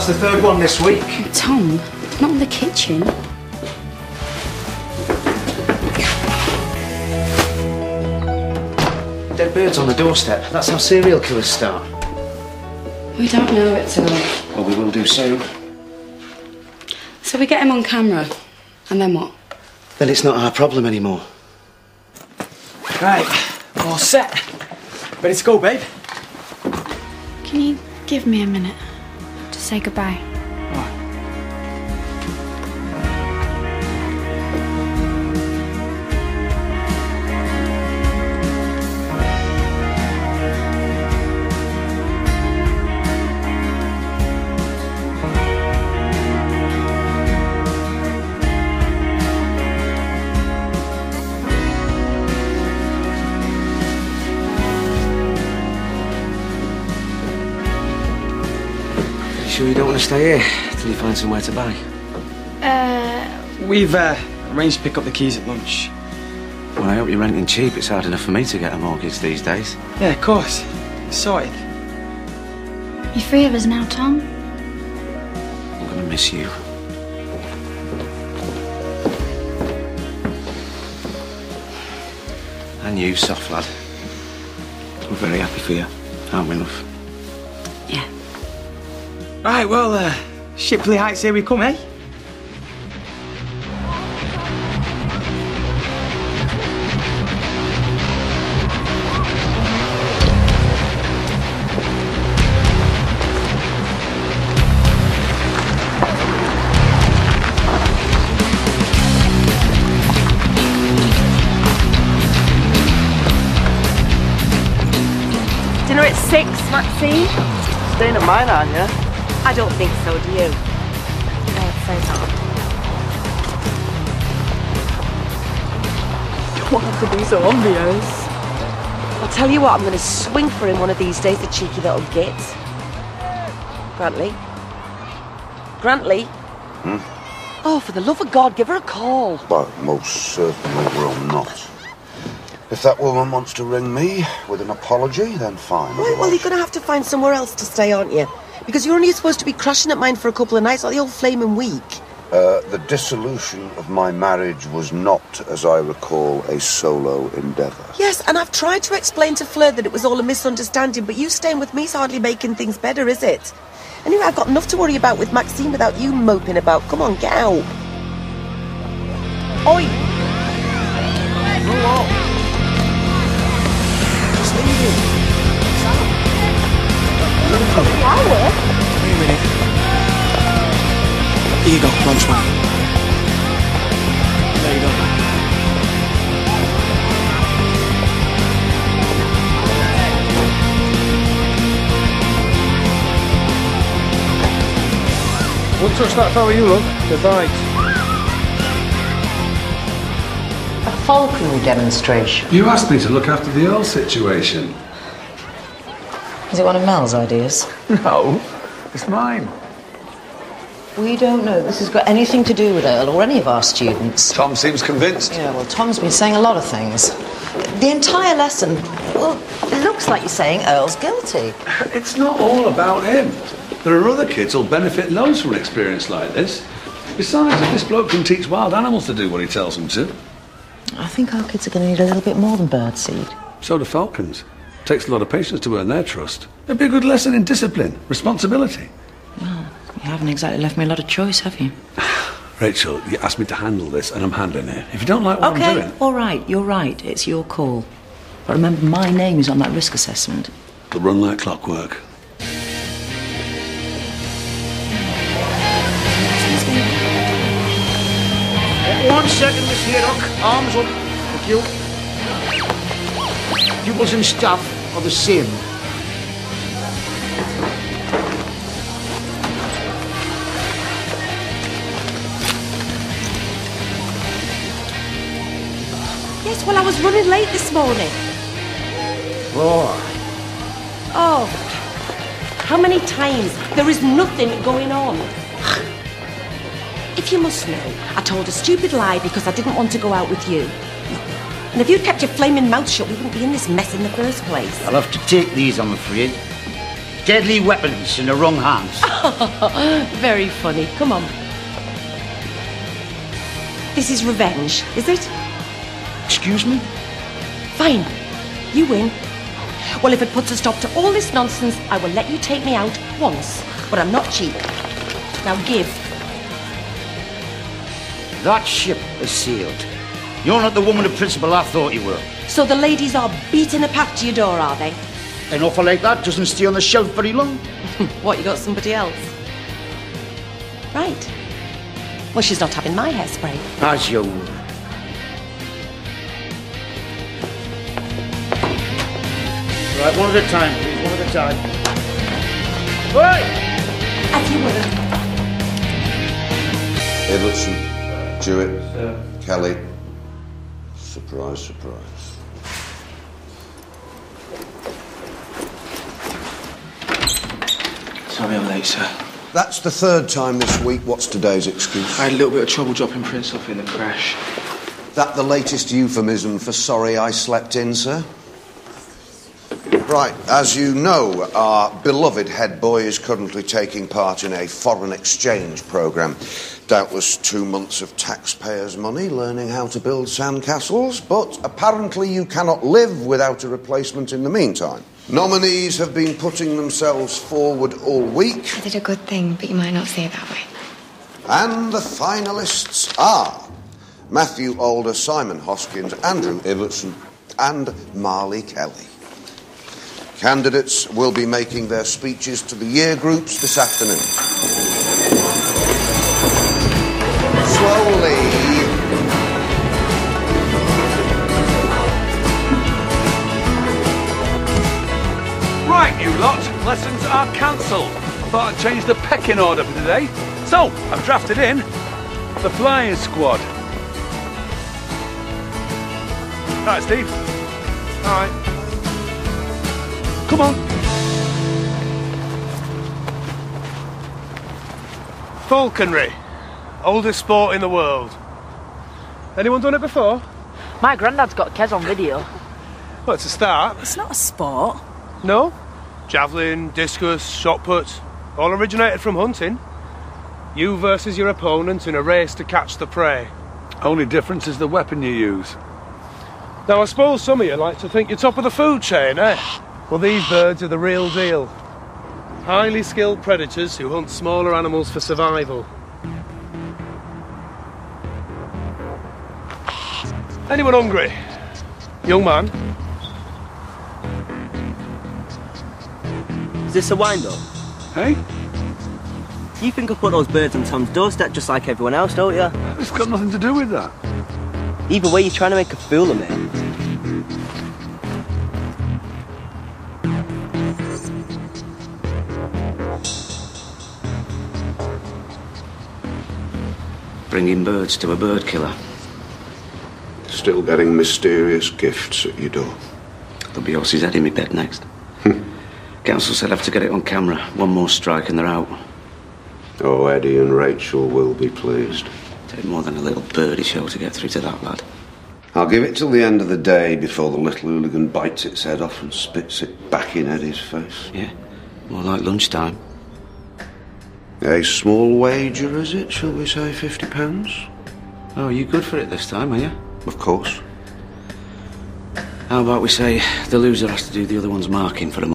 That's the third one this week. Tom, not in the kitchen. Dead birds on the doorstep. That's how serial killers start. We don't know it till... Well, we will do soon. So we get him on camera, and then what? Then it's not our problem anymore. Right, all set. Ready to go, babe? Can you give me a minute to say goodbye? Sure you don't want to stay here till you find somewhere to buy? We've arranged to pick up the keys at lunch. Well, I hope you're renting cheap. It's hard enough for me to get a mortgage these days. Yeah, of course. Sorted. You're free of us now, Tom? I'm gonna miss you. And you, soft lad. We're very happy for you, aren't we, love? Yeah. Right, well, Shipley Heights, here we come, eh? Dinner at 6, Maxine? Staying at mine, aren't you? I don't think so, do you? I'd say so. You don't have to be so obvious. I'll tell you what, I'm going to swing for him one of these days, the cheeky little git. Grantley? Grantley? Oh, for the love of God, give her a call. Well, most certainly will not. If that woman wants to ring me with an apology, then fine. Right, well, you're going to have to find somewhere else to stay, aren't you? Because you're only supposed to be crashing at mine for a couple of nights like the old flaming week. The dissolution of my marriage was not, as I recall, a solo endeavour. Yes, and I've tried to explain to Fleur that it was all a misunderstanding, but you staying with me's hardly making things better, is it? Anyway, I've got enough to worry about with Maxine without you moping about. Come on, get out. Oi! Roll up. Just leave him. Wait a minute. Here you go, lunch money. There you go. Won't touch that fellow you look. Good night. A falconry demonstration. You asked me to look after the Earl situation. Is it one of Mel's ideas? No, it's mine. We don't know this has got anything to do with Earl or any of our students. Tom seems convinced. Yeah, well, Tom's been saying a lot of things. The entire lesson, well, it looks like you're saying Earl's guilty. It's not all about him. There are other kids who'll benefit loads from an experience like this. Besides, if this bloke can teach wild animals to do what he tells them to. I think our kids are going to need a little bit more than birdseed. So do falcons. Takes a lot of patience to earn their trust. It'd be a good lesson in discipline, responsibility. Well, you haven't exactly left me a lot of choice, have you? Rachel, you asked me to handle this, and I'm handling it. If you don't like what I'm doing... Okay, all right, you're right. It's your call. But remember, my name is on that risk assessment. It'll run like clockwork. One second, Miss Haydock. Arms up. Thank you. Pupils and staff are the same. Yes, well, I was running late this morning. Oh, how many times? There is nothing going on. If you must know, I told a stupid lie because I didn't want to go out with you. And if you'd kept your flaming mouth shut, we wouldn't be in this mess in the first place. I'll have to take these, I'm afraid. Deadly weapons in the wrong hands. Very funny. Come on. This is revenge, is it? Excuse me? Fine. You win. Well, if it puts a stop to all this nonsense, I will let you take me out once. But I'm not cheap. Now give. That ship is sealed. You're not the woman of principle I thought you were. So the ladies are beating a path to your door, are they? An offer like that doesn't stay on the shelf very long. What, you got somebody else? Right. Well, she's not having my hairspray. As you would. Right, one at a time, please, one at a time. Right! As you would. Ibbotson, Jewett, Kelly. Surprise, surprise. Sorry I'm late, sir. That's the third time this week. What's today's excuse? I had a little bit of trouble dropping Prince off in the crash. That the latest euphemism for sorry I slept in, sir? Right, as you know, our beloved head boy is currently taking part in a foreign exchange programme. Doubtless 2 months of taxpayers' money learning how to build sandcastles, but apparently you cannot live without a replacement in the meantime. Nominees have been putting themselves forward all week. I did a good thing, but you might not see it that way. And the finalists are Matthew Alder, Simon Hoskins, Andrew Ibbotson and Marley Kelly. Candidates will be making their speeches to the year groups this afternoon. Slowly. Right, you lot, lessons are cancelled. Thought I'd change the pecking order for today. So, I've drafted in the flying squad. Right, Steve. All right. Come on. Falconry. Oldest sport in the world. Anyone done it before? My granddad's got Kez on video. Well, it's a start. It's not a sport. No? Javelin, discus, shot put, all originated from hunting. You versus your opponent in a race to catch the prey. Only difference is the weapon you use. Now, I suppose some of you like to think you're top of the food chain, eh? Well, these birds are the real deal. Highly skilled predators who hunt smaller animals for survival. Anyone hungry? Young man? Is this a wind-up? Hey? You think I put those birds on Tom's doorstep just like everyone else, don't you? It's got nothing to do with that. Either way, you're trying to make a fool of me. Bringing birds to a bird killer. Still getting mysterious gifts at your door. There'll be horse's head in my bed next. Council said I have to get it on camera. One more strike and they're out. Oh, Eddie and Rachel will be pleased. Take more than a little birdie show to get through to that lad. I'll give it till the end of the day before the little hooligan bites its head off and spits it back in Eddie's face. Yeah, more like lunchtime. A small wager, is it? Shall we say £50? Oh, are you good for it this time, are you? Of course. How about we say the loser has to do the other one's marking for a